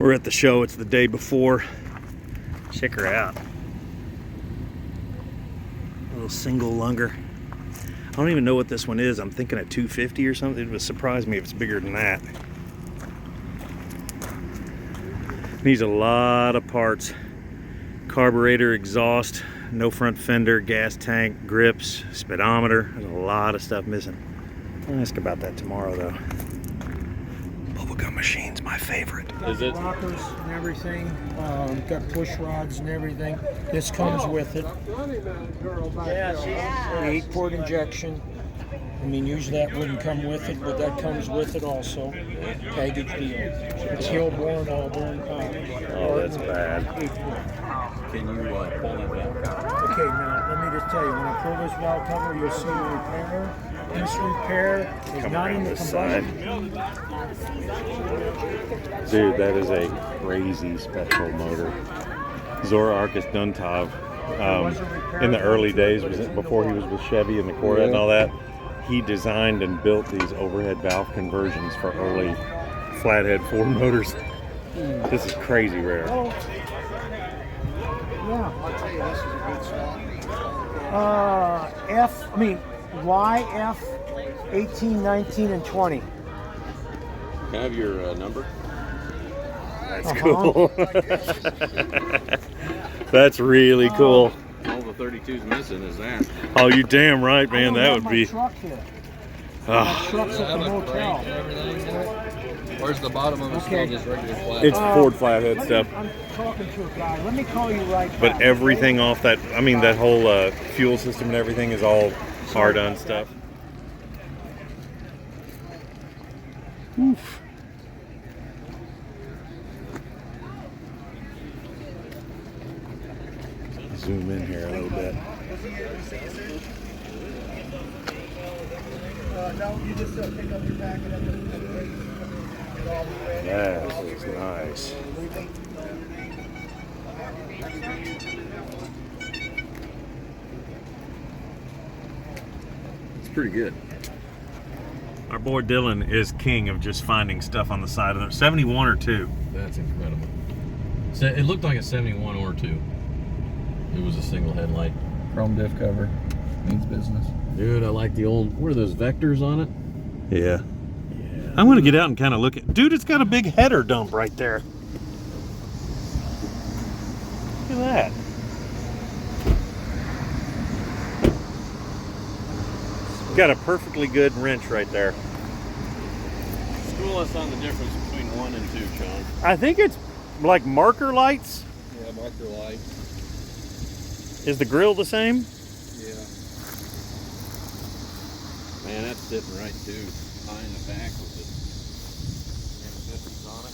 We're at the show. It's the day before. Check her out. A little single lunger. I don't even know what this one is. I'm thinking a 250 or something. It would surprise me if it's bigger than that. Needs a lot of parts. Carburetor, exhaust, no front fender, gas tank, grips, speedometer. There's a lot of stuff missing. I'll ask about that tomorrow though. Bubblegum machine's my favorite. Is it? Rockers and everything. Got push rods and everything. This comes with it. Yeah, 8-port injection. I mean, usually that wouldn't come with it, but that comes with it also. Package deal. It's Hillborn, Auburn. Oh, that's bad. Can you pull that back? Okay, now let me just tell you, when I pull this valve cover, you'll see the repair. This repair is Come not in the side. Dude, that is a crazy special motor. Zoroarkis Duntov, in the early days, before he was with Chevy and the Corvette and all that, he designed and built these overhead valve conversions for early flathead Ford motors. This is crazy rare. Yeah. I'll tell you, this is a good slot. YF 18, 19, and 20. Can I have your number? That's cool. That's really cool. All the 32's missing is that. Oh, you damn right, man. That would be. Truck here. My truck's at the motel. Where's the bottom of it? Okay. Still just regular flat. It's Ford flathead stuff. I'm talking to a guy. Let me call you right back. But everything off that, I mean, that whole fuel system and everything is all hard on stuff. Oof. Zoom in here a little bit. No, you just pick up your packet at the That is nice. It's pretty good. Our boy Dylan is king of just finding stuff on the side of it. 71 or 2. That's incredible. So it looked like a 71 or 2. It was a single headlight. Chrome diff cover. Means business. Dude, I like the old, what are those vectors on it? Yeah. I'm going to get out and kind of look at. Dude, it's got a big header dump right there. Look at that. Got a perfectly good wrench right there. School us on the difference between 1 and 2, Sean. I think it's like marker lights. Yeah, marker light. Is the grill the same? Yeah. Man, that's sitting right too. High in the back with the M50s on it.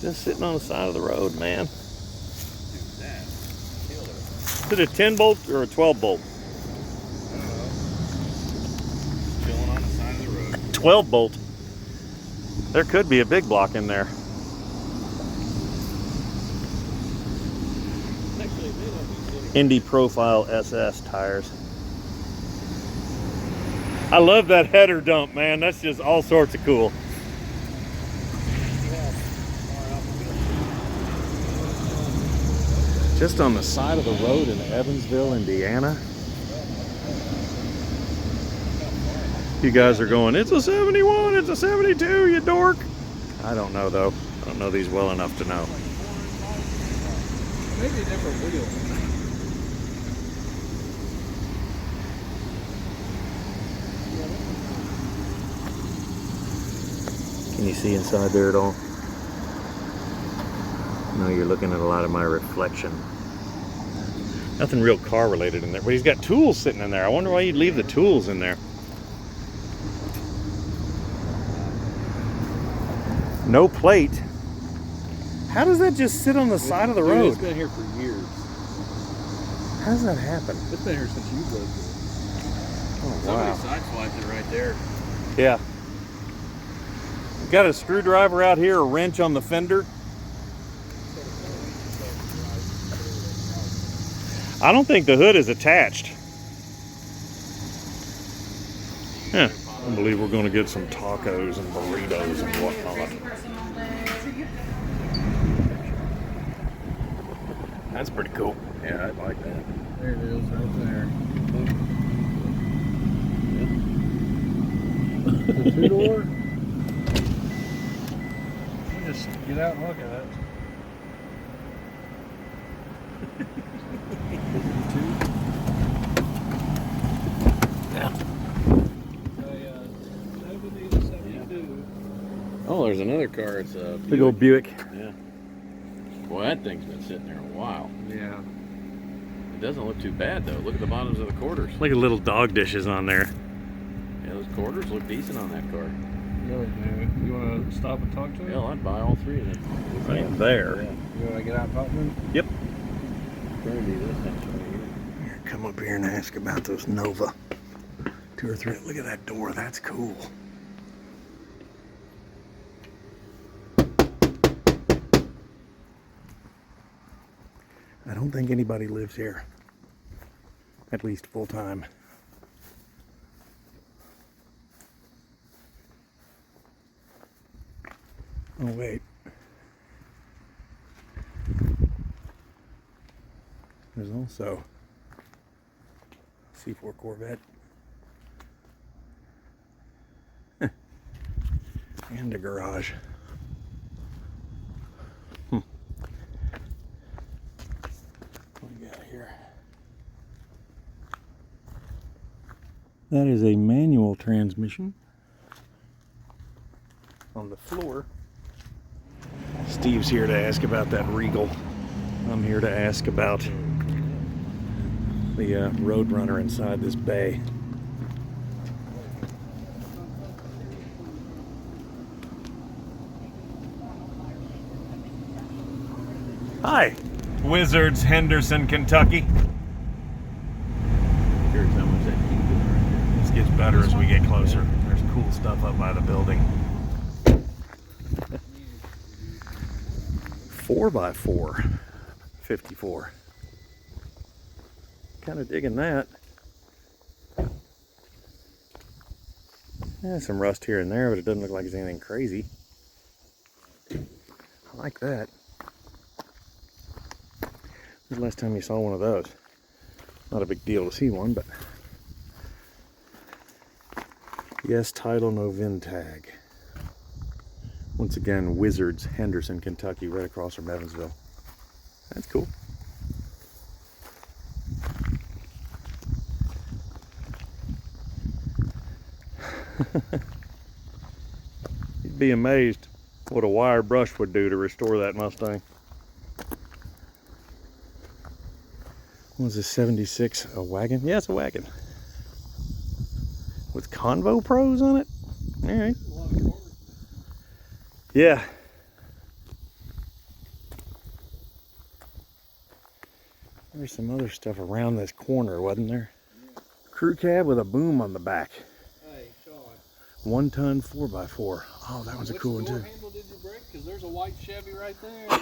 Just sitting on the side of the road, man. Dude, that's killer. Is it a 10 bolt or a 12 bolt? Chilling on the side of the road. 12 bolt. There could be a big block in there. Indy Profile SS tires. I love that header dump, man. That's just all sorts of cool. Just on the side of the road in Evansville, Indiana. You guys are going, it's a 71, it's a 72, you dork. I don't know though. I don't know these well enough to know. Maybe a different wheel. Can you see inside there at all? No, you're looking at a lot of my reflection. Nothing real car related in there, but he's got tools sitting in there. I wonder why you'd leave the tools in there. No plate. How does that just sit on the side of the road? It's been here for years. How does that happen? It's been here since you've lived here. Oh, wow. Somebody sideswiped it right there. Yeah. Got a screwdriver out here, a wrench on the fender. I don't think the hood is attached. Huh. I believe we're going to get some tacos and burritos and whatnot. That's pretty cool. Yeah, I like that. There it is, right there. The two-door? You just get out and look at it. Oh, there's another car. It's a Big old Buick. Yeah. Boy, that thing's been sitting there a while. Yeah. It doesn't look too bad though. Look at the bottoms of the quarters. Look at little dog dishes on there. Yeah, those quarters look decent on that car. Really do. You want to stop and talk to him? Hell, I'd buy all three of them. Right there. Yeah. You want to get out and talk to him? Yep. Probably do this next one here. Here, come up here and ask about those Nova. 2 or 3. Look at that door. That's cool. I don't think anybody lives here. At least full time. Oh, wait. There's also C4 Corvette. And a garage. What do we got here? That is a manual transmission. On the floor. Steve's here to ask about that Regal. I'm here to ask about the Roadrunner inside this bay. Hi, Wizards, Henderson, Kentucky. Here's how much that heat is right there. This gets better as we get closer. There's cool stuff up by the building. 4x4, 54. Kind of digging that. Yeah, some rust here and there, but it doesn't look like it's anything crazy. I like that. When's the last time you saw one of those? Not a big deal to see one, but yes, title, no VIN tag. Once again, Wizards, Henderson, Kentucky, right across from Evansville. That's cool. You'd be amazed what a wire brush would do to restore that Mustang. Was this 76 a wagon? Yeah, it's a wagon. With Convo Pros on it? Alright. Yeah. There's some other stuff around this corner, wasn't there? Yeah. Crew cab with a boom on the back. Hey, Sean. 1 ton 4x4. Oh, that one's a cool one too. Which door handle did you break? Because there's a white Chevy right there.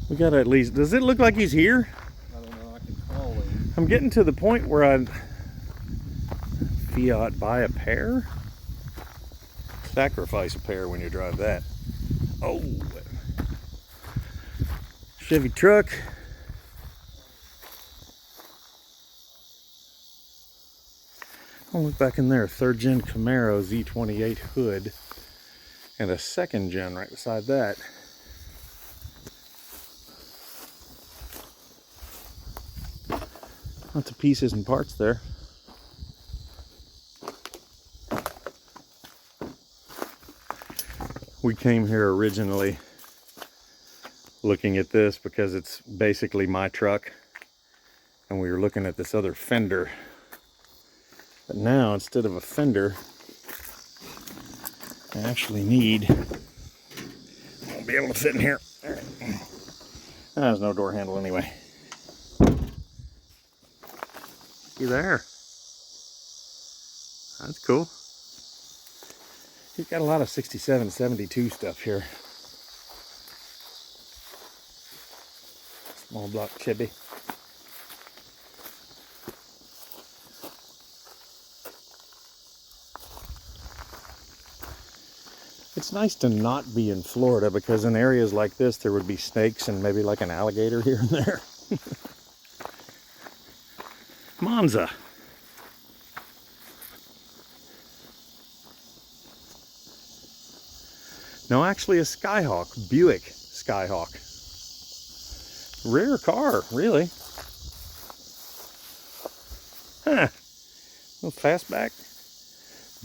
We gotta at least, does it look like he's here? I don't know, I can call him. I'm getting to the point where I'd Fiat buy a pair? Sacrifice a pair when you drive that. Oh, Chevy truck. I'll look back in there. 3rd gen Camaro Z28 hood and a 2nd gen right beside that. Lots of pieces and parts there. We came here originally looking at this because it's basically my truck, and we were looking at this other fender. But now, instead of a fender, I actually need, I won't be able to fit in here. All right. There's no door handle anyway. You there? That's cool. He's got a lot of 67, 72 stuff here. Small block Chevy. It's nice to not be in Florida, because in areas like this there would be snakes and maybe like an alligator here and there. Monza. No, actually a Skyhawk, Buick Skyhawk. Rare car, really. Huh. Little fastback.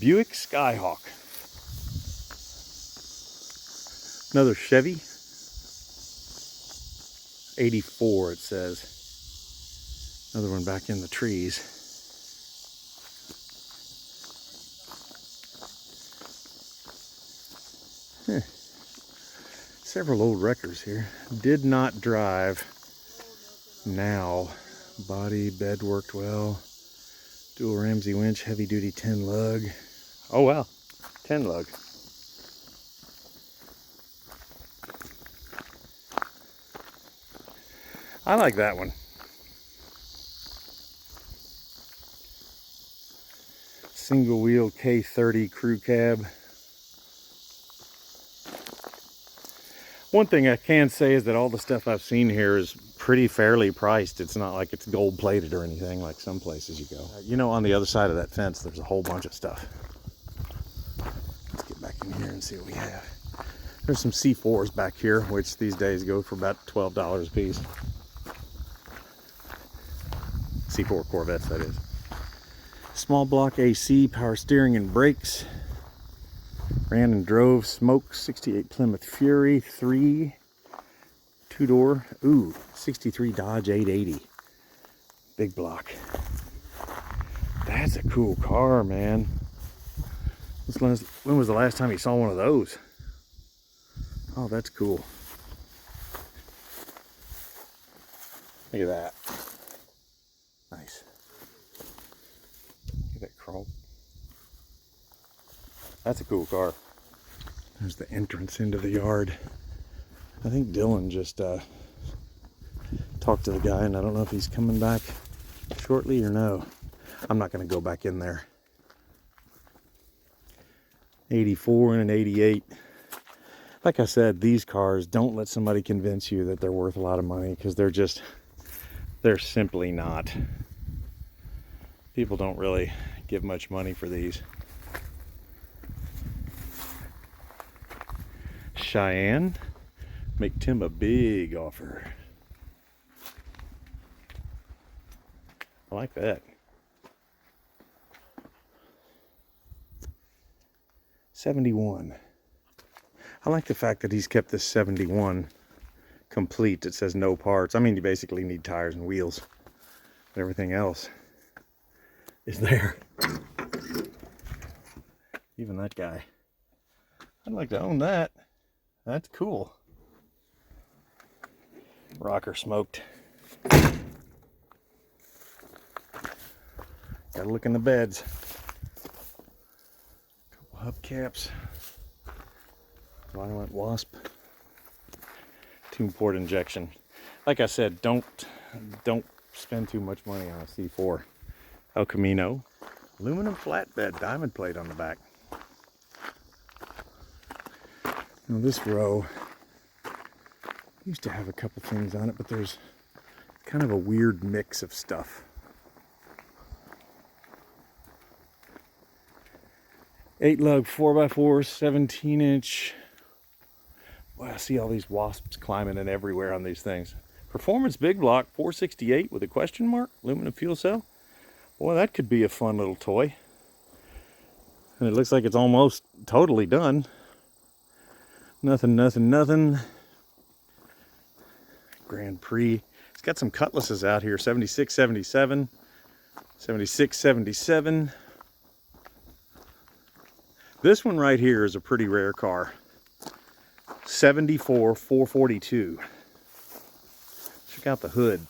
Buick Skyhawk. Another Chevy. 84 it says. Another one back in the trees. Huh. Several old wreckers here. Did not drive. Now. Body, bed worked well. Dual Ramsey winch, heavy duty 10 lug. Oh wow, 10 lug. I like that one. Single wheel K30 crew cab. One thing I can say is that all the stuff I've seen here is pretty fairly priced. It's not like it's gold plated or anything like some places you go. You know, on the other side of that fence, there's a whole bunch of stuff. Let's get back in here and see what we have. There's some C4s back here, which these days go for about $12 a piece. C4 Corvettes, that is. Small block AC, power steering and brakes. Ran and drove, smoke, 68 Plymouth Fury, 3, 2-door, ooh, 63 Dodge 880. Big block. That's a cool car, man. When was the last time you saw one of those? Oh, that's cool. Look at that. Nice. Look at that chrome. That's a cool car. There's the entrance into the yard. I think Dylan just talked to the guy, and I don't know if he's coming back shortly or no. I'm not going to go back in there. 84 and an 88. Like I said, these cars, don't let somebody convince you that they're worth a lot of money, because they're simply not. People don't really give much money for these. Cheyenne, make Tim a big offer. I like that. 71. I like the fact that he's kept this 71 complete. It says no parts. I mean, you basically need tires and wheels. But everything else is there. Even that guy. I'd like to own that. That's cool. Rocker smoked. Gotta look in the beds. Couple hubcaps. Violent Wasp. 2-port injection. Like I said, don't spend too much money on a C4. El Camino. Aluminum flatbed, diamond plate on the back. Now this row used to have a couple things on it, but there's kind of a weird mix of stuff. 8-lug 4x4, 17-inch. Boy, I see all these wasps climbing in everywhere on these things. Performance big block 468 with a question mark, aluminum fuel cell. Boy, that could be a fun little toy. And it looks like it's almost totally done. Nothing. Grand Prix. It's got some cutlasses out here. 76, 77. 76, 77. This one right here is a pretty rare car. 74, 442. Check out the hood.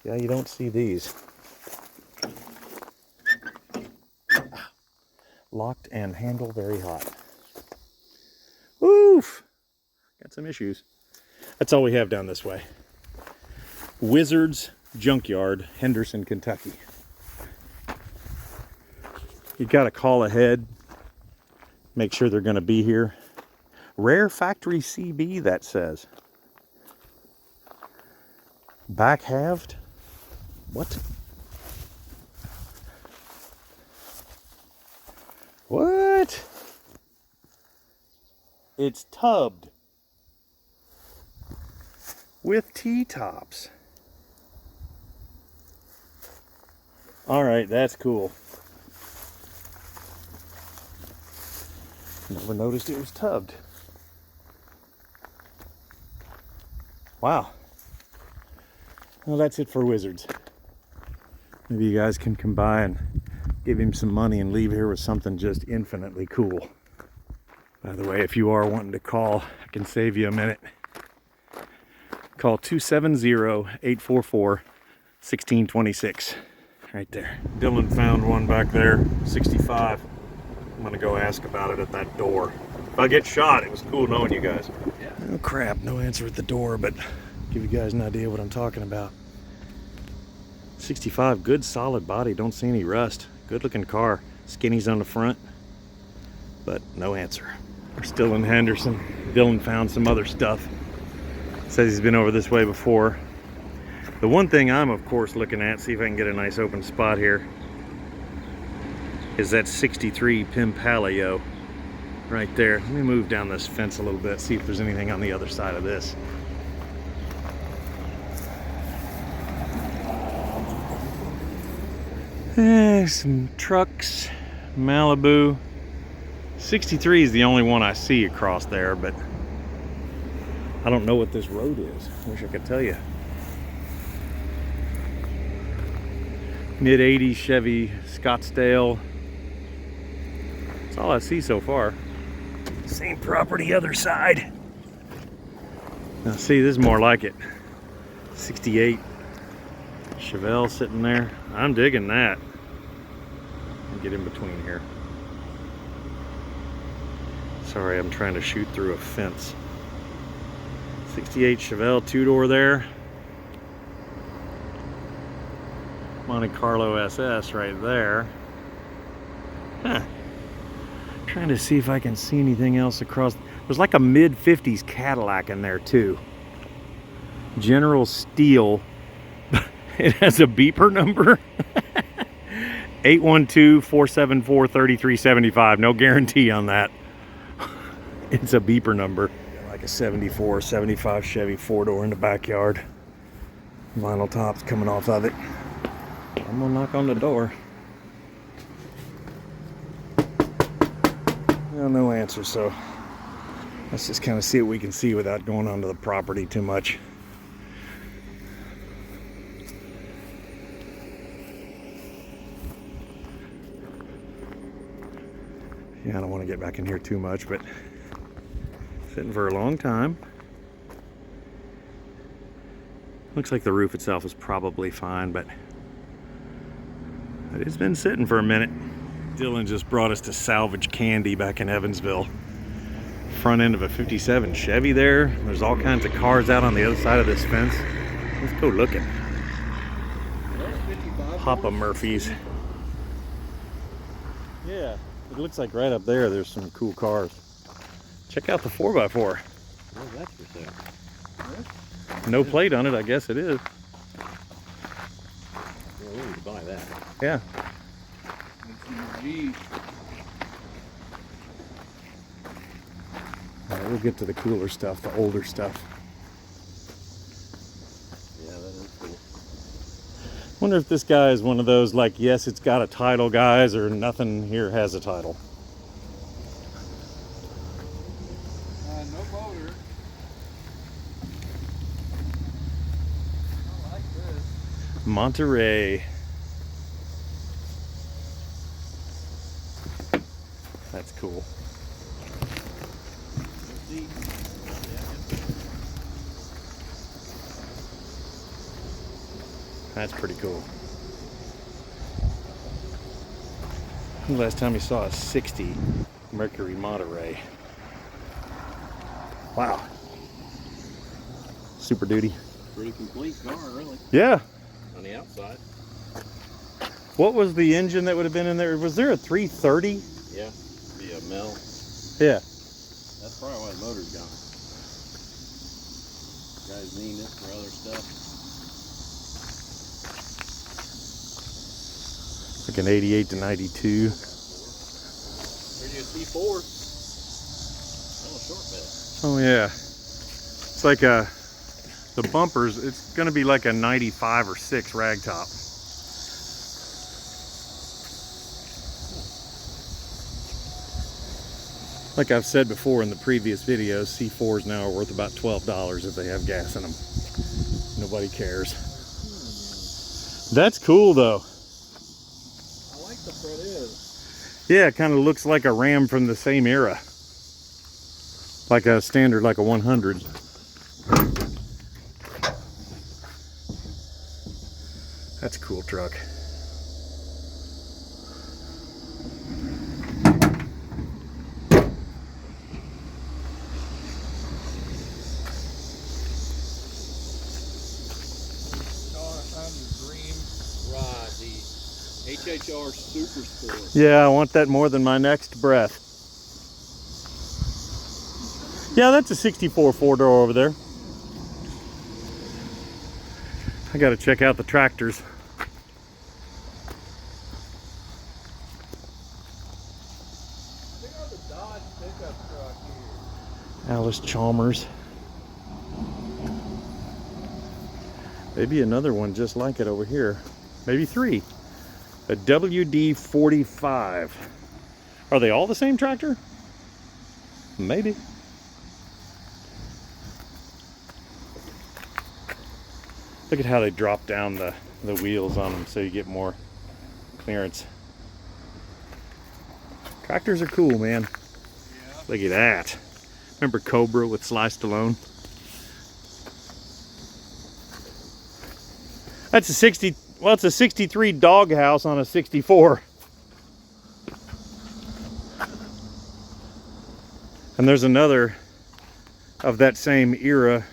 Yeah, you don't see these. Locked and handle very hot. Oof! Got some issues. That's all we have down this way. Wizards Junkyard, Henderson, Kentucky. You got to call ahead, make sure they're going to be here. Rare factory CB, that says. Back halved? What? What? It's tubbed with T-tops. All right, that's cool. Never noticed it was tubbed. Wow. Well, that's it for Wizards. Maybe you guys can come by and give him some money and leave here with something just infinitely cool. By the way, if you are wanting to call, I can save you a minute. Call 270-844-1626. Right there. Dylan found one back there, 65. I'm gonna go ask about it at that door. If I get shot, it was cool knowing you guys. Oh crap, no answer at the door, but give you guys an idea what I'm talking about. 65, good solid body, don't see any rust. Good looking car. Skinnies on the front, but no answer. We're still in Henderson. Dylan found some other stuff. Says he's been over this way before. The one thing I'm of course looking at, see if I can get a nice open spot here, is that 63 Pimpalio right there. Let me move down this fence a little bit, see if there's anything on the other side of this. Some trucks, Malibu. 63 is the only one I see across there, but I don't know what this road is. Wish I could tell you. Mid-80s Chevy Scottsdale. That's all I see so far. Same property, other side. Now see, this is more like it. 68 Chevelle sitting there. I'm digging that. I'll get in between here. Sorry, I'm trying to shoot through a fence. 68 Chevelle, two-door there. Monte Carlo SS right there. Huh. Trying to see if I can see anything else across. There's like a mid-50s Cadillac in there too. General Steel. It has a beeper number. 812-474-3375. No guarantee on that. It's a beeper number. Like a 74, 75 Chevy four-door in the backyard. Vinyl tops coming off of it. I'm gonna knock on the door. Well, no answer, so let's just kind of see what we can see without going onto the property too much. Yeah, I don't want to get back in here too much, but sitting for a long time. Looks like the roof itself is probably fine, but it's been sitting for a minute. Dylan just brought us to Salvage Candy back in Evansville. Front end of a 57 Chevy there. There's all kinds of cars out on the other side of this fence. Let's go looking. Papa Murphy's. Yeah, it looks like right up there there's some cool cars. Check out the 4x4. Oh, that's for sale. No plate on it, I guess it is. Well, we need to buy that. Yeah. All right, we'll get to the cooler stuff, the older stuff. Yeah, that is cool. Wonder if this guy is one of those, like, yes, it's got a title, guys, or nothing here has a title. No motor. I like this. Monterey. That's cool. That's pretty cool. When the last time you saw a 60 Mercury Monterey? Wow. Super Duty. Pretty complete car, really. Yeah. On the outside. What was the engine that would have been in there? Was there a 330? Yeah, be a mill. Yeah. That's probably why the motor's gone. Guys need it for other stuff. Like an 88 to 92. Here's your C4. Oh, short bed. Oh yeah. It's like the bumpers, it's gonna be like a 95 or 6 rag top. Like I've said before in the previous videos, C4s now are worth about $12 if they have gas in them. Nobody cares. That's cool though. I like the front end. Yeah, it kind of looks like a Ram from the same era. Like a standard, like a 100. That's a cool truck. HHR Super Sport. Yeah, I want that more than my next breath. Yeah, that's a 64 4-door over there. I gotta check out the tractors. Check out the Dodge pickup truck here. Alice Chalmers. Maybe another one just like it over here. Maybe 3. A WD-45. Are they all the same tractor? Maybe. Look at how they drop down the wheels on them so you get more clearance. Tractors are cool, man. Yeah. Look at that. Remember Cobra with Sly Stallone? That's a 60, well, it's a 63 Doghouse on a 64. And there's another of that same era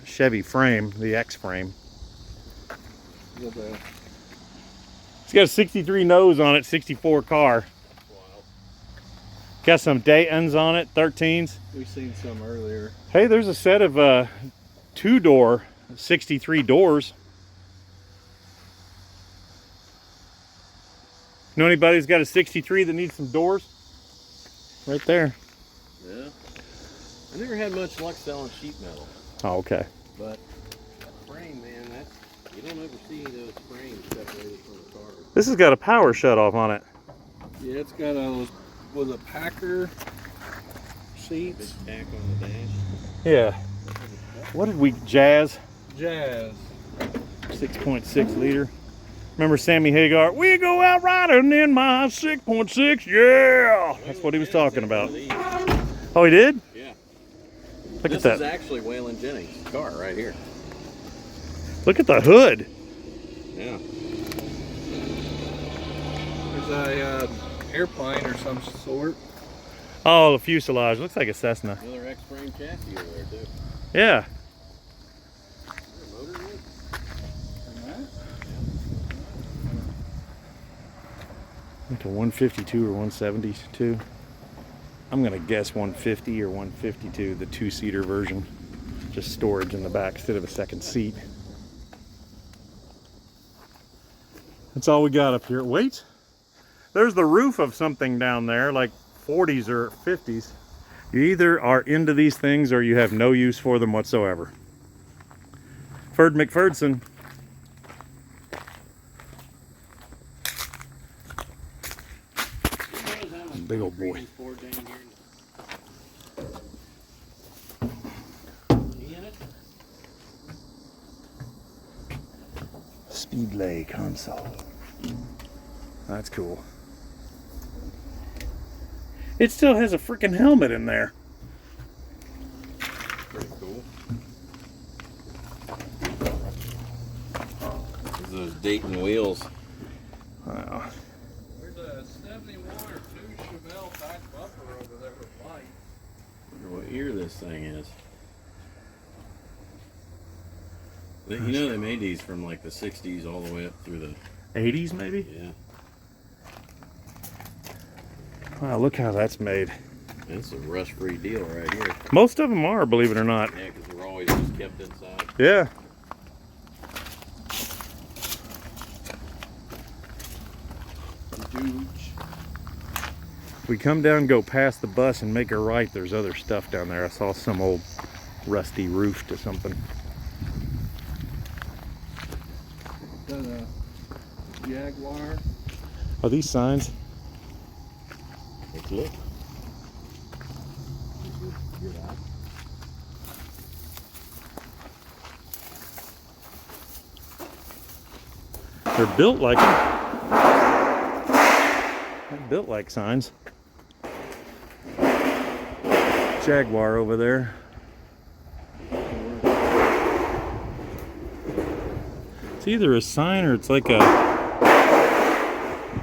Chevy frame, the X frame. It's got a 63 nose on it, 64 car. Wow. Got some Daytons on it, 13s. We've seen some earlier. Hey, there's a set of 2-door 63 doors. Know anybody who's got a 63 that needs some doors? Right there. Yeah. I never had much luck selling sheet metal, Oh, okay. but frame, man, that's, you don't ever see those frames separated from the car. This has got a power shutoff on it. Yeah, it's got a, was a Packer Big seats. tack on the dash. Yeah. What did we, Jazz? Jazz. 6.6 liter. Remember Sammy Hagar? We go out riding in my 6.6, yeah! That's what he was talking about. Oh, he did? Yeah. Look This at is that. actually Waylon Jennings' car right here. Look at the hood. Yeah. There's a airplane or some sort. Oh, the fuselage. Looks like a Cessna. Another X-frame chassis over there too. Yeah. Is there a motor in it? Like a 152 or 172. I'm gonna guess 150 or 152, the 2-seater version. Just storage in the back instead of a second seat. That's all we got up here. Wait, there's the roof of something down there, like 40s or 50s. You either are into these things or you have no use for them whatsoever. Ferd McFerdson. Big old boy. Speedlay console. That's cool. It still has a freaking helmet in there. Pretty cool. These are those Dayton wheels. Wow. There's a 71 or 2 Chevelle back bumper over there with light. Wonder what year this thing is. You know they made these from like the 60s all the way up through the 80s maybe? Yeah. Wow, look how that's made. That's a rust-free deal right here. Most of them are, believe it or not. Yeah, because they're always just kept inside. Yeah. Huge. We come down, go past the bus, and make a right. There's other stuff down there. I saw some old rusty roof to something. Got a Jaguar. Are these signs? Let's look. They're built like They're built like signs. Jaguar over there. It's either a sign or it's like a, I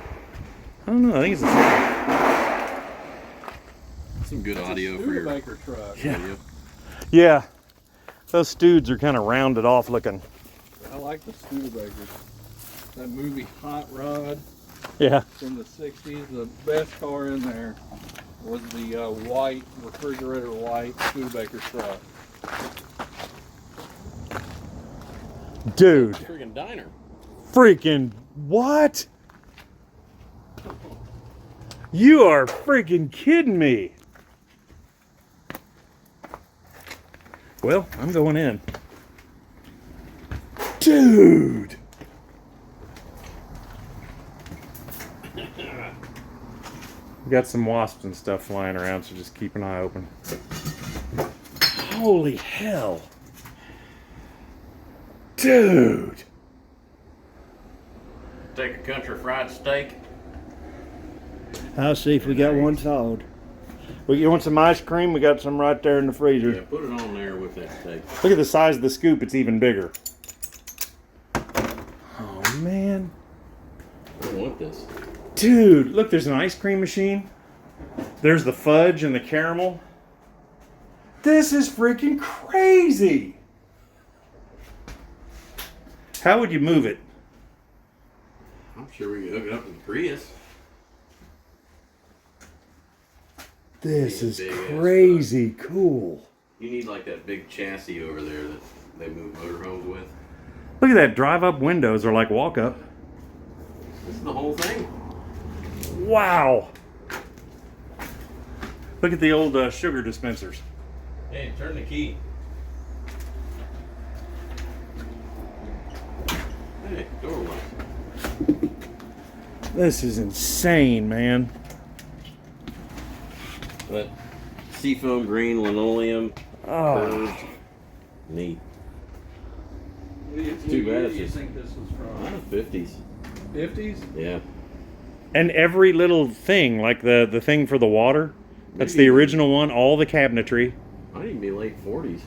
don't know, I think it's a sign. Some good audio for your Studebaker truck. video. Yeah, those Studes are kind of rounded off looking. I like the Studebakers. That movie Hot Rod Yeah. from the 60s, the best car in there was the white, refrigerator white Studebaker truck. Dude, Freaking diner. freaking what? You are freaking kidding me. Well, I'm going in. Dude. We got some wasps and stuff flying around, so just keep an eye open. Holy hell. Dude. Take a country fried steak. I'll see if we got one thawed. Well, you want some ice cream? We got some right there in the freezer. Yeah, put it on there with that steak. Look at the size of the scoop, it's even bigger. Oh man. I don't want this. Dude, look, there's an ice cream machine. There's the fudge and the caramel. This is freaking crazy. How would you move it? I'm sure we can hook it up to the Prius. This Yeah, is big-ass crazy cool. You need like that big chassis over there that they move motorhomes with. Look at that, drive-up windows are like walk-up. This is the whole thing. Wow. Look at the old sugar dispensers. Hey, turn the key. Hey, door lock. This is insane, man. But seafoam green linoleum. Oh, Curved. Neat. What too bad year it's do you just- think this was from? 50s. 50s? Yeah. and every little thing, like the thing for the water, that's the Maybe- original one, all the cabinetry, Might even be late 40s.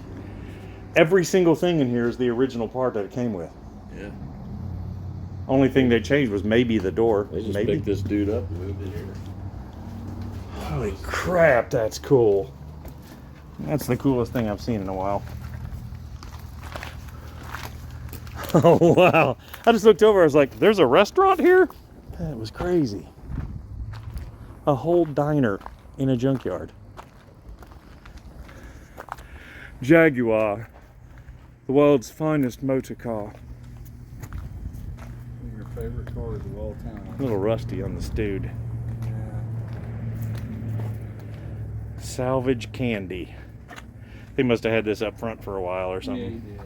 every single thing in here is the original part that it came with. Yeah. Only thing they changed was maybe the door. They just Maybe. picked this dude up and moved in here. Holy crap, that's cool. That's the coolest thing I've seen in a while. Oh, wow. I just looked over, I was like, there's a restaurant here? That was crazy. A whole diner in a junkyard. Jaguar, the world's finest motor car. Your favorite cars of all time. A little rusty on the Stude. Yeah. Salvage candy. They must have had this up front for a while or Yeah, something. he did.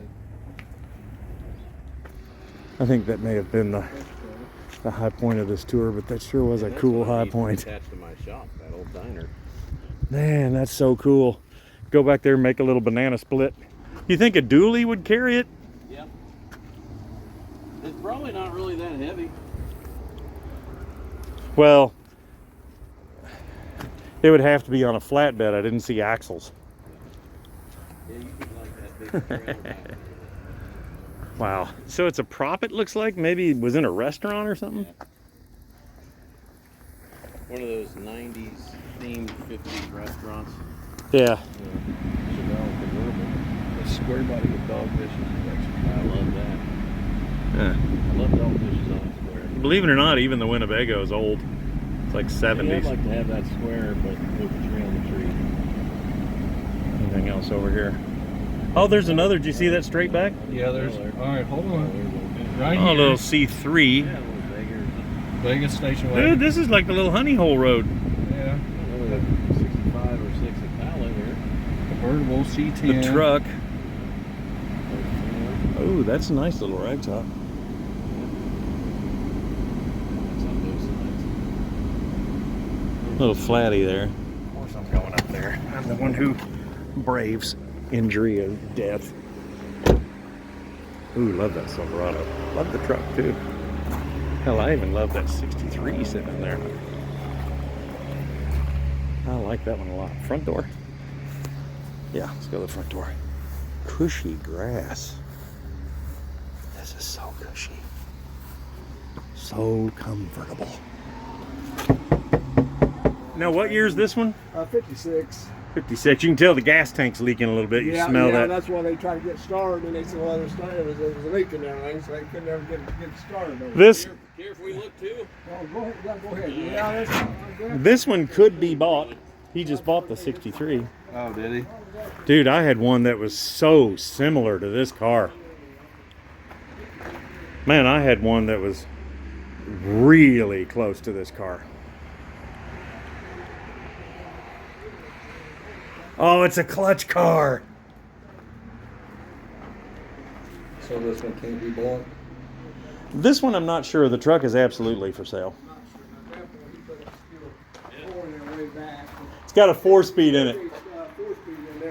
I think that may have been That's cool. the high point of this tour, but that sure was a cool high point. Attached to my shop, that old diner. Man, that's so cool. Go back there and make a little banana split. You think a dually would carry it? Yeah. It's probably not really that heavy. Well, it would have to be on a flatbed. I didn't see axles. Yeah, you could like that big trailer back. Wow. So it's a prop, it looks like? Maybe it was in a restaurant or something? One of those 90s themed 50s restaurants. Yeah. Chevelle convertible. The square body with dog dishes. I love that. Yeah. I love dog dishes on square. Believe it or not, even the Winnebago is old. It's like 70s. Yeah, I'd like to have that square, but with the tree on the tree. Anything else over here? Oh, there's another. Did you see that straight back? Yeah, there's. All right, hold on. Right Oh, a here. little C3. Yeah, a little bigger. Vegas station Dude, wagon. this is like the little honey hole road. Yeah. 65 or 6 a pallet here. Convertible C10. The truck. Oh, that's a nice little rag top. It's on both sides. Little flatty there. Of course I'm going up there. I'm the one who braves injury and death. Ooh, love that Silverado. Love the truck too. Hell, I even love that 63 sitting there. I like that one a lot. Front door. Yeah, let's go to the front door. Cushy grass. This is so cushy. So comfortable. Now, what year is this one? 56. 56. You can tell the gas tank's leaking a little bit. You smell that. That's why they tried to get started, and they said, well, there was a leak in there, so they couldn't ever get started. This Care if we look too? Oh, go ahead. Yeah, go ahead. Yeah, that's this one could be bought. He just bought the 63. Oh, did he? Dude, I had one that was so similar to this car. Man, I had one that was really close to this car. Oh, it's a clutch car. So this one can't be bought? This one I'm not sure. The truck is absolutely for sale. It's got a 4-speed in it.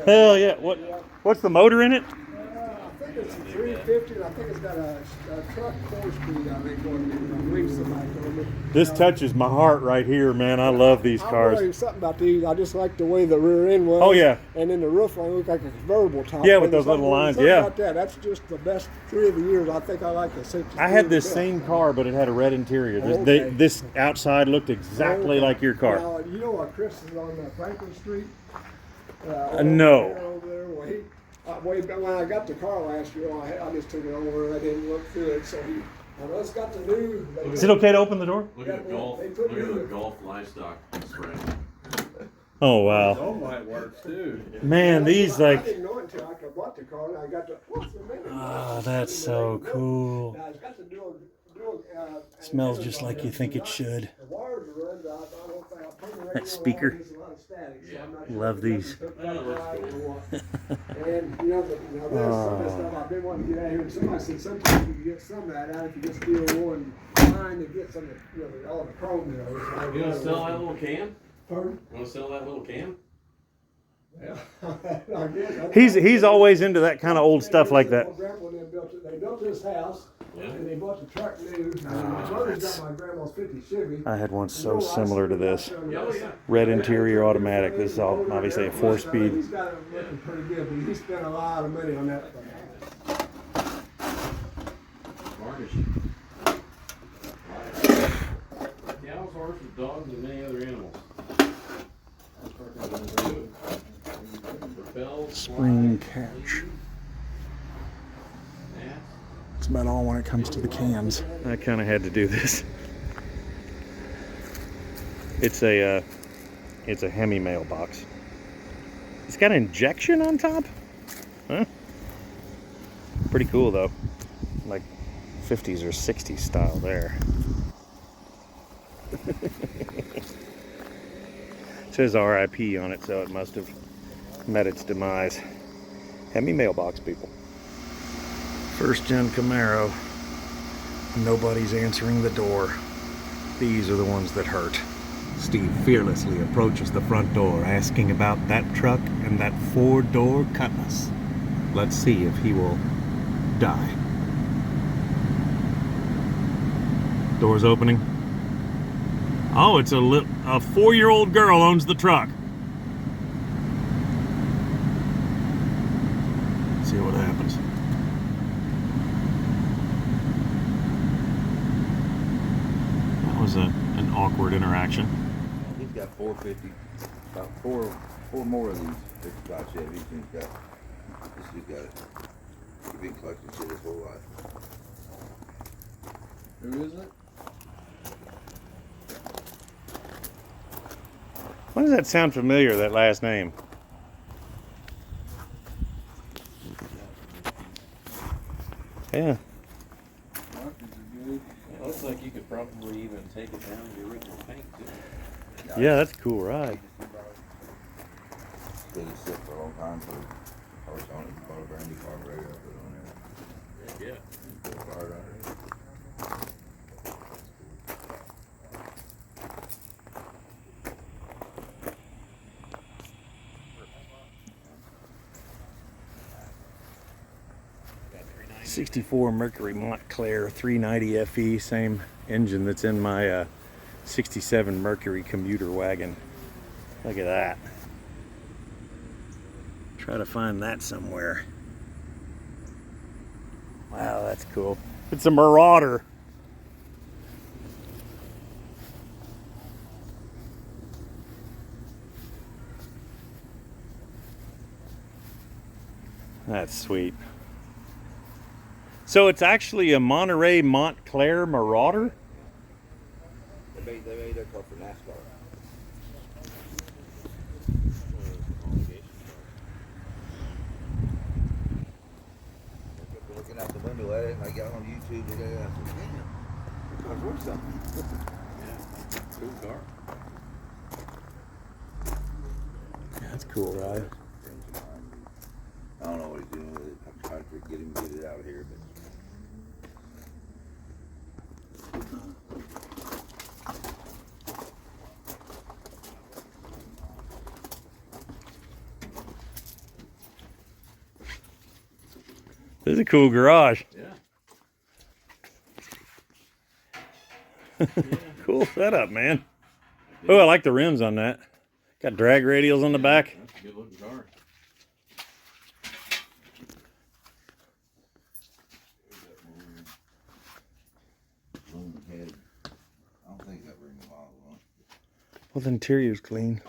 Hell yeah. What's the motor in it? I think it's a 350, and I think it's got a truck 4-speed, I think, on it. I believe somebody told me. This touches my heart right here, man. I love these I'll cars. tell you something about these. I just like the way the rear end was. Oh, yeah. And then the roof line looked like a convertible top. Yeah, with those little lines, Something yeah. about that. That's just the best 3 of the years. I think I like the 63. I had this the best. same car, but it had a red interior. Okay. This outside looked exactly Okay. like your car. Now, you know what Chris is on Franklin Street? No. Over there. Well, way back when I got the car last year, I just took it over. I didn't look through it, so I know it's got the new. Is it okay to open the door? Look at the golf. They put Look at the new- golf livestock spray. Oh, wow. light works too. Man, these I like... didn't know it until I bought the car, and I got the. What's the name? Oh, that's so cool. Now, it's got the dual. Smells just like you think it should. The wires are run. I don't think I'll turn the radio That speaker. on, there's a lot of static, so I'm not sure Love if these. it's hooked up right or what. And you know, there's some of that stuff I've been wanting to get out here. And somebody said sometimes you can get some of that out if you just steal one line to get some of all the chrome there. You want to sell that little can? Pardon? You want to sell that little can? Yeah. I guess. He's always into that kind of old stuff like that. They built this house, and they bought the truck new. And my brother's got my grandma's 50 Chevy. I had one so similar to this. Oh, yeah. Red interior automatic. This is all obviously a 4-speed. He's got it looking pretty good, but he spent a lot of money on that. Varnish. Cows, horses, dogs, and many other animals. Spring catch. That's about all when it comes to the cans. I kind of had to do this. It's a Hemi mailbox. It's got an injection on top. Huh? Pretty cool though. Like 50s or 60s style there. It says RIP on it, so it must have met its demise. Hemi mailbox, people. First gen Camaro. Nobody's answering the door. These are the ones that hurt. Steve fearlessly approaches the front door, asking about that truck and that 4-door Cutlass. Let's see if he will die. Door's opening. Oh, it's a 4-year-old girl owns the truck. Let's see what happens. That was an awkward interaction. He's got 450, about four more of these 55 Chevys, and he's got it. He's been collecting shit his whole life. Who is it? Why does that sound familiar, that last name? Yeah. It looks like you could probably even take it down to the original paint too. Yeah, that's a cool ride. Let it sit for a long time, so I was on it, bought a brand new carburetor, I put it on there. Yeah. Put a fire under it. 64 Mercury Montclair 390 FE, same engine that's in my 67 Mercury commuter wagon. Look at that. Try to find that somewhere. Wow, that's cool. It's a Marauder. That's sweet. So it's actually a Monterey Montclair Marauder? They made that car for NASCAR. Looking out the window at it, and I got on YouTube today, and I said, damn, the car's worth something. Yeah. Cool car. Yeah, that's cool, right? I don't know what he's doing with it. I'm trying to get him to get it out of here, but This is a cool garage. Yeah. Cool setup, man. Oh, I like the rims on that. Got drag radials on the back. That's a good looking car. aluminum head. I don't think that ring model on it. Well, the interior's clean.